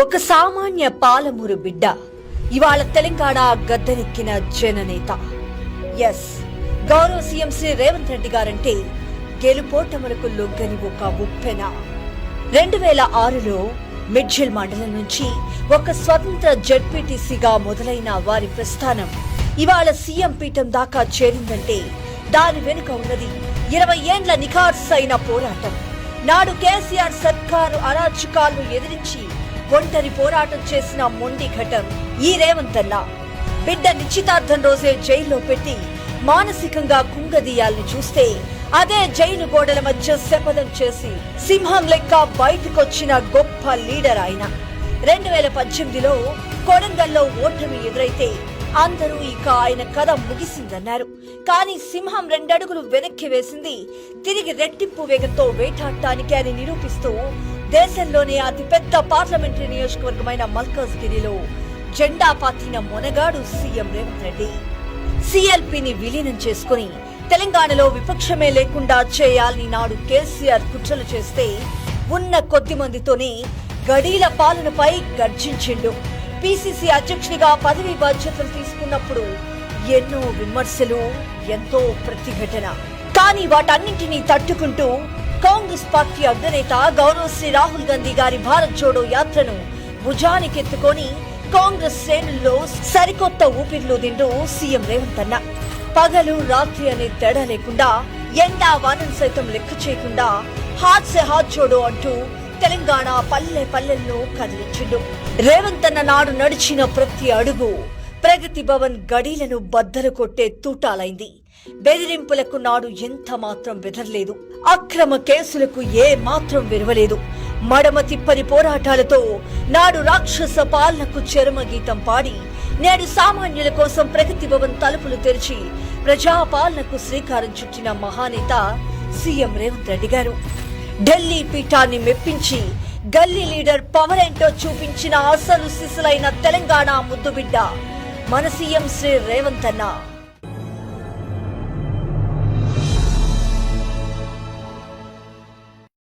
ఒక సామాన్య పాలమూరు బిడ్డ ఇవాళ తెలంగాణ గద్దెనెక్కిన జననేత. ఎస్, గౌరవ సీఎం శ్రీ రేవంత్ రెడ్డి గారంటే గెలుపోటములకు లొంగని ఒక ఉప్పెన. 2006లో మిడ్జిల్ మండలం నుంచి ఒక స్వతంత్ర జెడ్పీటీసీగా మొదలైన వారి ప్రస్థానం ఇవాళ సీఎం పీఠం దాకా చేరిందంటే దాని వెనుక ఉన్నది 20 ఏండ్ల నిఖార్సైన పోరాటం. నాడు కేసీఆర్ సర్కారు అరాచకాలను ఎదిరించి ఒంటరి పోరాటం చేసిన మొండి ఘటం ఈ రేవంత్ అన్న. బిడ్డ నిశ్చితార్థం రోజే జైల్లో పెట్టి మానసికంగా కుంగదీయాలని చూస్తే అదే జైలు గోడల మధ్య శపథం చేసి సింహం లెక్క బయటకొచ్చిన గొప్ప లీడర్ ఆయన. 2018లో కొడంగల్లో ఓటమి ఎదురైతే అందరూ ఇక ఆయన కథ ముగిసిందన్నారు. కానీ సింహం 2 అడుగులు వెనక్కి వేసింది తిరిగి రెట్టింపు వేగంతో వేటాడటానికి అని నిరూపిస్తూ దేశంలోనే అతిపెద్ద పార్లమెంటరీ నియోజకవర్గమైన మల్కాజ్గిరిలో జెండా పాతిన మొనగాడు సీఎం రేవంత్ రెడ్డి. సీఎల్పీని విలీనం చేసుకుని తెలంగాణలో విపక్షమే లేకుండా చేయాలని నాడు కేసీఆర్ కుట్రలు చేస్తే ఉన్న కొద్ది మందితోనే గడీల పాలనపై గర్జించిండు. పీసీసీ అధ్యక్షుడిగా పదవి బాధ్యతలు తీసుకున్నప్పుడు ఎన్నో విమర్శలు, ఎంతో ప్రతిఘటన. కానీ వాటన్నింటినీ తట్టుకుంటూ కాంగ్రెస్ పార్టీ అగ్రనేత గౌరవ శ్రీ రాహుల్ గాంధీ గారి భారత్ జోడో యాత్రను భుజానికెత్తుకొని కాంగ్రెస్ శ్రేణుల్లో సరికొత్త ఊపిరిలో దిండు సీఎం రేవంత్ అన్న. పగలు రాత్రి అనే తేడా లేకుండా ఎండా వానను సైతం లెక్క చేయకుండా హాత్ సే హాత్ జోడో అంటూ తెలంగాణ పల్లె పల్లెల్లో కదిలించిండు. రేవంత్ అన్న నాడు నడిచిన ప్రతి అడుగు ప్రగతి భవన్ గడీలను బద్దలు కొట్టే తూటాలైంది. బెదిరింపులకు నాడు ఎంత మాత్రం బెదరలేదు. అక్రమ కేసులకు ఏ మాత్రం విరవలేదు. మడమ తిప్పని పోరాటాలతో నాడు రాక్షస పాలనకు చరమగీతం పాడి నేడు సామాన్యుల కోసం ప్రగతి భవన్ తలుపులు తెరిచి ప్రజాపాలనకు శ్రీకారం చుట్టిన మహానేత సీఎం రేవంత్ రెడ్డి గారు. ఢిల్లీ పీఠాన్ని మెప్పించి గల్లీ లీడర్ పవర్ ఏంటో చూపించిన అసలు సిసలైన తెలంగాణ ముద్దుబిడ్డ మన సీఎం శ్రీ రేవంత్ అన్న.